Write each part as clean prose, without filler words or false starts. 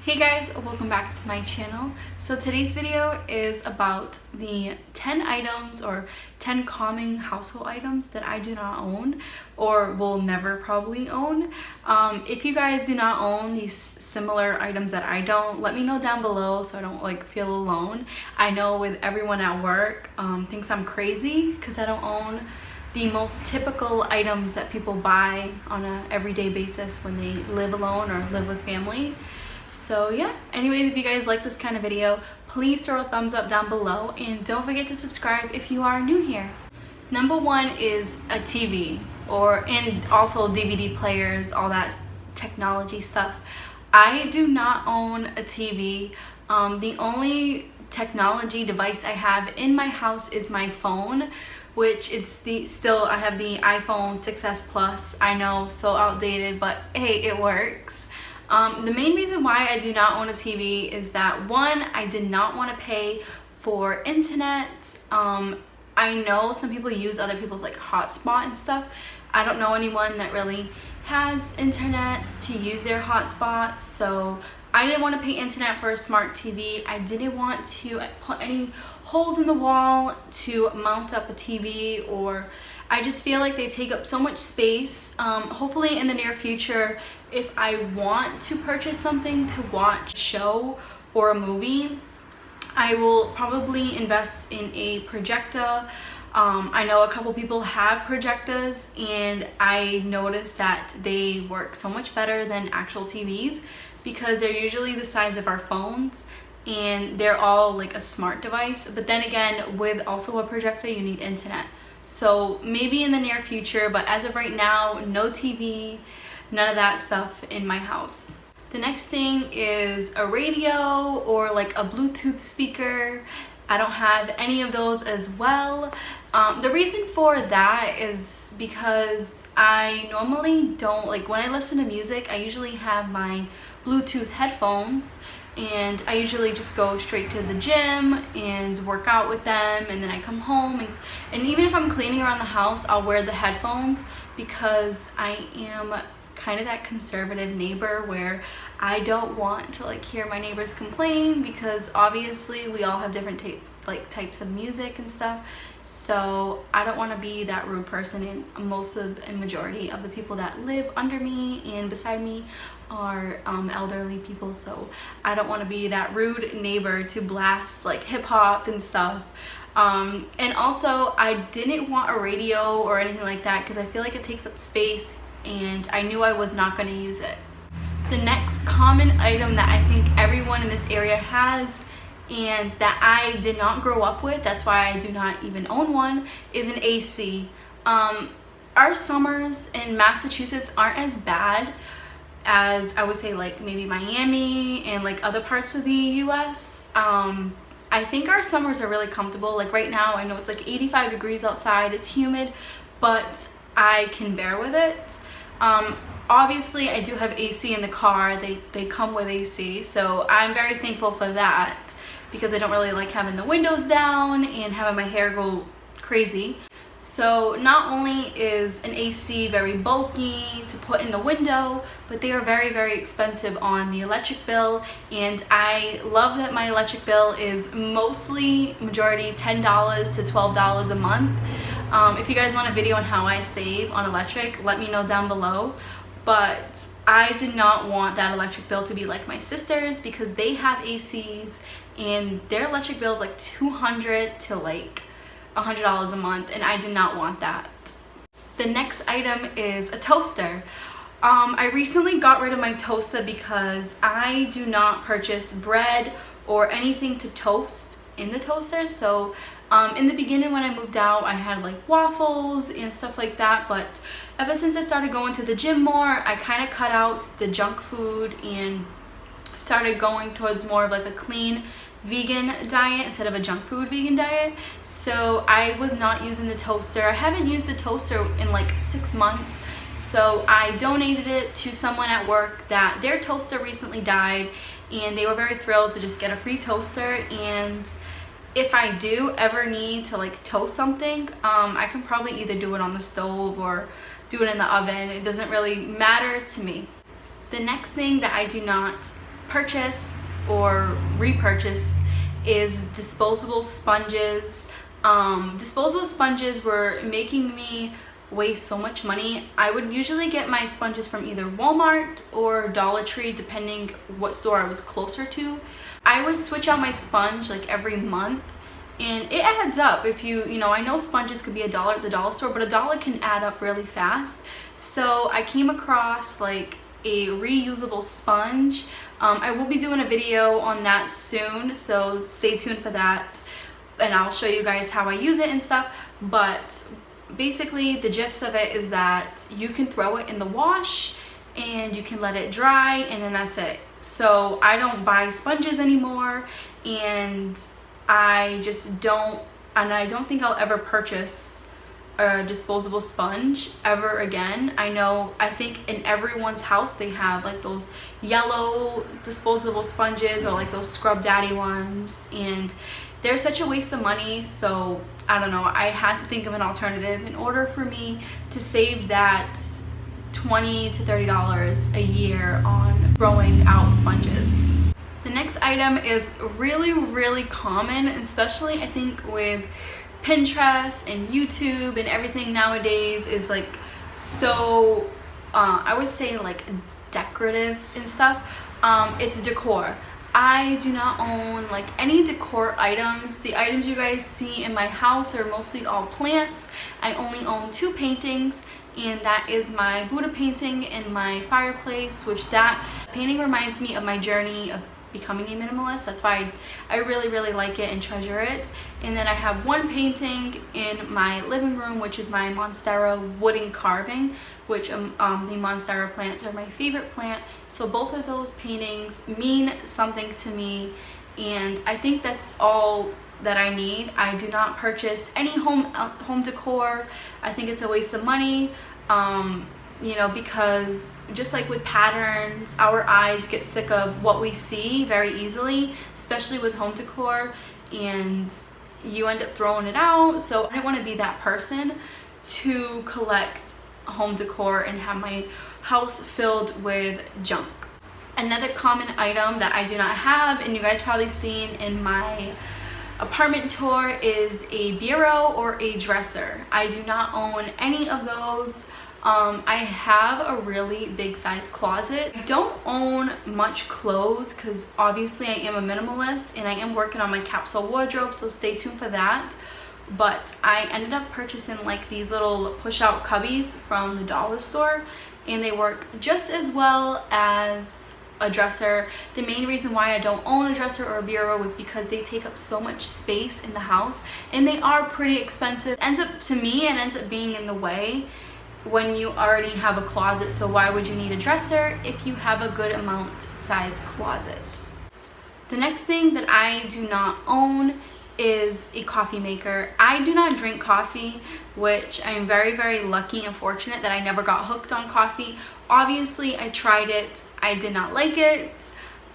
Hey guys, welcome back to my channel. So today's video is about the 10 items or 10 calming household items that I do not own or will never probably own. If you guys do not own these similar items that I don't, let me know down below so I don't feel alone. I know with everyone at work thinks I'm crazy because I don't own the most typical items that people buy on an everyday basis when they live alone or live with family. So yeah, anyways, if you guys like this kind of video, please throw a thumbs up down below and don't forget to subscribe if you are new here. Number one is a TV and also DVD players, all that technology stuff. I do not own a TV. The only technology device I have in my house is my phone, which I have the iPhone 6s Plus. I know, so outdated, but hey, it works. The main reason why I do not own a TV is that, one, I did not want to pay for internet. I know some people use other people's hotspot and stuff. I don't know anyone that really has internet to use their hotspot, so I didn't want to pay internet for a smart TV. I didn't want to put any holes in the wall to mount up a TV, or I just feel like they take up so much space. Hopefully in the near future, if I want to purchase something to watch a show or a movie, I will probably invest in a projector. I know a couple people have projectors, and I noticed that they work so much better than actual TVs because they're usually the size of our phones and they're all a smart device. But then again, with also a projector, you need internet. So maybe in the near future, but as of right now, no TV, none of that stuff in my house. The next thing is a radio or a Bluetooth speaker. I don't have any of those as well. The reason for that is because I normally don't, when I listen to music, I usually have my Bluetooth headphones, and I usually just go straight to the gym and work out with them, and then I come home and even if I'm cleaning around the house, I'll wear the headphones because I am kind of that conservative neighbor where I don't want to in my neighbors complain, because obviously we all have different types of music and stuff. So I don't want to be that rude person, and majority of the people that live under me and beside me are elderly people, so I don't want to be that rude neighbor to blast hip-hop and stuff. And also I didn't want a radio or anything like that because I feel like it takes up space and I knew I was not going to use it. The next common item that I think everyone in this area has and that I did not grow up with, that's why I do not even own one, is an AC. Our summers in Massachusetts aren't as bad as I would say maybe Miami and other parts of the US. I think our summers are really comfortable. Right now I know it's 85 degrees outside, it's humid, but I can bear with it. Obviously I do have AC in the car. They come with AC, so I'm very thankful for that because I don't really like having the windows down and having my hair go crazy. So not only is an AC very bulky to put in the window, but they are very, very expensive on the electric bill, and I love that my electric bill is majority $10 to $12 a month. If you guys want a video on how I save on electric, let me know down below. But I did not want that electric bill to be like my sister's because they have ACs and their electric bill is $200 to $100 a month, and I did not want that. The next item is a toaster. I recently got rid of my toaster because I do not purchase bread or anything to toast in the toaster. So in the beginning when I moved out, I had waffles and stuff like that, but ever since I started going to the gym more, I kind of cut out the junk food and started going towards more of a clean vegan diet instead of a junk food vegan diet. So I was not using the toaster. I haven't used the toaster in 6 months, so I donated it to someone at work that their toaster recently died, and they were very thrilled to just get a free toaster. And if I do ever need to toast something, I can probably either do it on the stove or do it in the oven. It doesn't really matter to me. The next thing that I do not purchase or repurchase is disposable sponges. Disposable sponges were making me waste so much money. I would usually get my sponges from either Walmart or Dollar Tree, depending what store I was closer to. I would switch out my sponge like every month, and it adds up. If you know, I know sponges could be $1 at the dollar store, but $1 can add up really fast. So I came across like a reusable sponge. I will be doing a video on that soon, so stay tuned for that, and I'll show you guys how I use it and stuff. But basically the gist of it is that you can throw it in the wash and you can let it dry, and then that's it. So I don't buy sponges anymore, and I don't think I'll ever purchase a disposable sponge ever again. I think in everyone's house they have like those yellow disposable sponges, or like those Scrub Daddy ones, and they're such a waste of money. So I don't know, I had to think of an alternative in order for me to save that $20 to $30 a year on throwing out sponges. The next item is really common, especially I think with Pinterest and YouTube and everything nowadays, is like so I would say like decorative and stuff. It's decor. I do not own like any decor items. The items you guys see in my house are mostly all plants. I only own 2 paintings, and that is my Buddha painting in my fireplace, which that painting reminds me of my journey of becoming a minimalist. That's why I really like it and treasure it. And then I have 1 painting in my living room, which is my Monstera wooden carving, which the Monstera plants are my favorite plant. So both of those paintings mean something to me, and I think that's all that I need. I do not purchase any home decor. I think it's a waste of money. You know, because just like with patterns, our eyes get sick of what we see very easily, especially with home decor, and you end up throwing it out. So I don't want to be that person to collect home decor and have my house filled with junk. Another common item that I do not have, and you guys probably seen in my apartment tour, is a bureau or a dresser. I do not own any of those. I have a really big size closet. I don't own much clothes because obviously I am a minimalist, and I am working on my capsule wardrobe, so stay tuned for that. But I ended up purchasing like these little push out cubbies from the dollar store, and they work just as well as a dresser. The main reason why I don't own a dresser or a bureau is because they take up so much space in the house, and they are pretty expensive. To me, it ends up being in the way when you already have a closet. So why would you need a dresser if you have a good amount size closet? The next thing that I do not own is a coffee maker. I do not drink coffee, which I am very lucky and fortunate that I never got hooked on coffee. Obviously I tried it, I did not like it.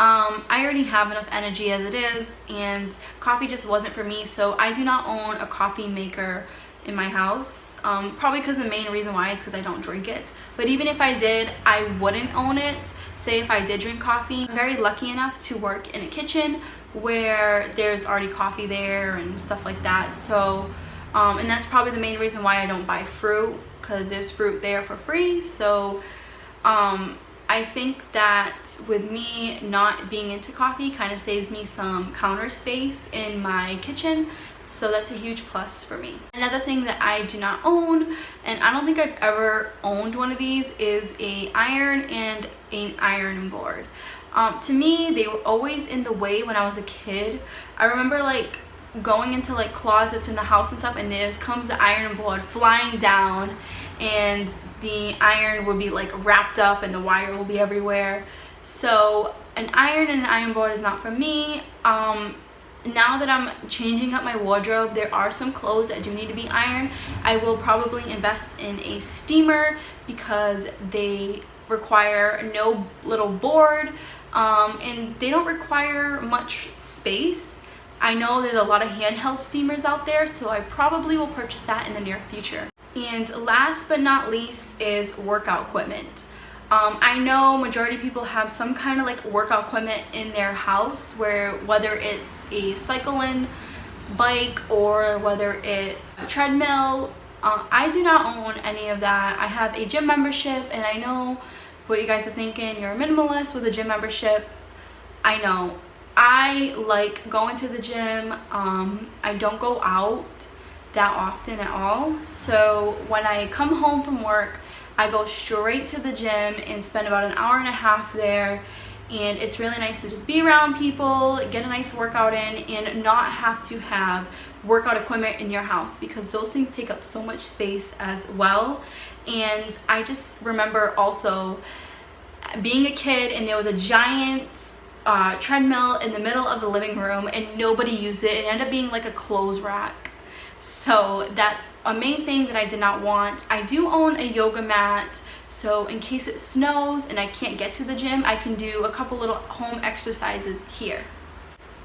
I already have enough energy as it is, and coffee just wasn't for me. So I do not own a coffee maker in my house. Probably because the main reason why is because I don't drink it. But even if I did, I wouldn't own it. Say if I did drink coffee, I'm very lucky enough to work in a kitchen where there's already coffee there and stuff like that. So and that's probably the main reason why I don't buy fruit, because there's fruit there for free. So I think that with me not being into coffee kind of saves me some counter space in my kitchen. So that's a huge plus for me. Another thing that I do not own, and I don't think I've ever owned one of these, is a iron and an ironing board. To me, they were always in the way when I was a kid. I remember like going into like closets in the house and stuff, and there comes the ironing board flying down, and the iron would be like wrapped up and the wire will be everywhere. So an iron and an iron board is not for me. Now that I'm changing up my wardrobe, there are some clothes that do need to be ironed. I will probably invest in a steamer because they require no little board, and they don't require much space. I know there's a lot of handheld steamers out there, so I probably will purchase that in the near future. And last but not least is workout equipment. I know majority of people have some kind of like workout equipment in their house, where whether it's a cycling bike or whether it's a treadmill. I do not own any of that. I have a gym membership, and I know what you guys are thinking. You're a minimalist with a gym membership. I know. I like going to the gym. I don't go out that often at all. So when I come home from work, I go straight to the gym and spend about an hour and a half there. And it's really nice to just be around people, get a nice workout in, and not have to have workout equipment in your house, because those things take up so much space as well. And I just remember also being a kid, and there was a giant treadmill in the middle of the living room, and nobody used it. It ended up being like a clothes rack. So that's a main thing that I did not want. I do own a yoga mat, so in case it snows and I can't get to the gym, I can do a couple little home exercises here.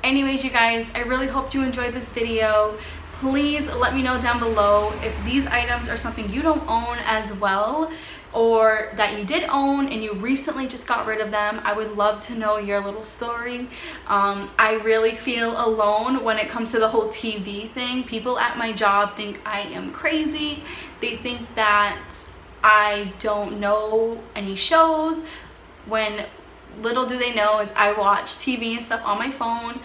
Anyways, you guys, I really hope you enjoyed this video. Please let me know down below if these items are something you don't own as well, or that you did own and you recently just got rid of them. I would love to know your little story. I really feel alone when it comes to the whole TV thing. People at my job think I am crazy. They think that I don't know any shows, when little do they know is I watch TV and stuff on my phone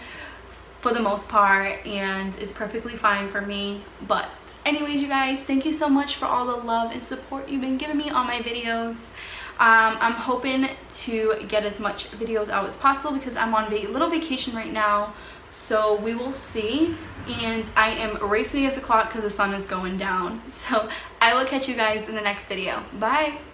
for the most part, and it's perfectly fine for me. But anyways, you guys, thank you so much for all the love and support you've been giving me on my videos. I'm hoping to get as much videos out as possible, because I'm on a little vacation right now, so we will see. And I am racing against the clock because the sun is going down. So I will catch you guys in the next video. Bye.